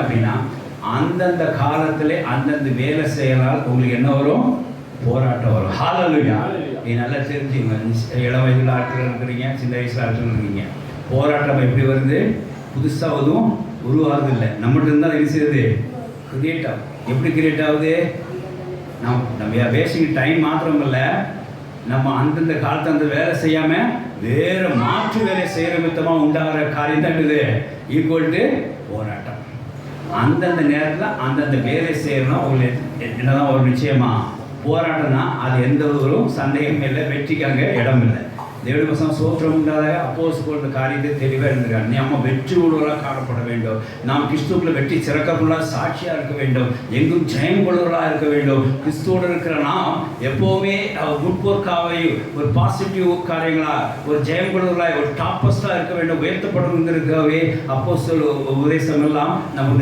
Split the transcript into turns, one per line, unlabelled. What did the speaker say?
அப்படின்னா அந்தந்த காலத்திலே அந்தந்த வேலை செய்யறால் உங்களுக்கு என்ன வரும்? போராட்டம் வரும். ஹalleluya. நீ நல்லா தெரிஞ்சுங்க. இளம் வயதில் ஆட்கள் இருக்கிறீங்க, சின்ன வயசுல ஆட்கள் இருக்கீங்க. போராட்டம் எப்படி வருது? புதுசாக எதுவும் உருவாகுது இல்லை, நம்மகிட்ட இருந்தால் என்ன செய்யுது? கிரியேட் ஆகும். எப்படி கிரியேட் ஆகுது? நம்ம பேசிக் டைம் மாத்திரம் இல்லை, நம்ம அந்தந்த காலத்தை அந்த வேலை செய்யாமல் வேறு மாற்று வேலை செய்கிற விதமாக உண்டாகிற காரியம் தான் இருக்குது ஈக்குவல் டு போராட்டம். அந்தந்த நேரத்தில் அந்தந்த வேலை செய்யணும். உங்களுக்கு என்னதான் ஒரு நிச்சயமா போராட்டம் தான், அது எந்த ஒரு சந்தேகமும் இல்லை, வெற்றிக்காங்க இடம் இல்லை. தேவனுடைய வசனம் சோத்திரம் உண்டாதாக அப்போஸ்தலர் காரியத்தை தெளிவாக இருந்திருக்காங்க. நம்ம வெற்றி உள்ளவர்களாக காணப்பட வேண்டும், நாம் கிறிஸ்துவுக்குள்ள வெற்றி சிறக்கக்குள்ளாக சாட்சியாக இருக்க வேண்டும், எங்கும் ஜெயம் கொள்வர்களாக இருக்க வேண்டும். கிறிஸ்துவோடு இருக்கிற நாம் எப்போவுமே முற்போர்க்காவை ஒரு பாசிட்டிவ் காரியங்களாக, ஒரு ஜெயம் கொள்வர்களாக, ஒரு டாப்பஸ்டாக இருக்க வேண்டும், உயர்த்தப்படணுங்கிறதுக்காகவே அப்போஸ்தலர் உபதேசம் எல்லாம் நம்ம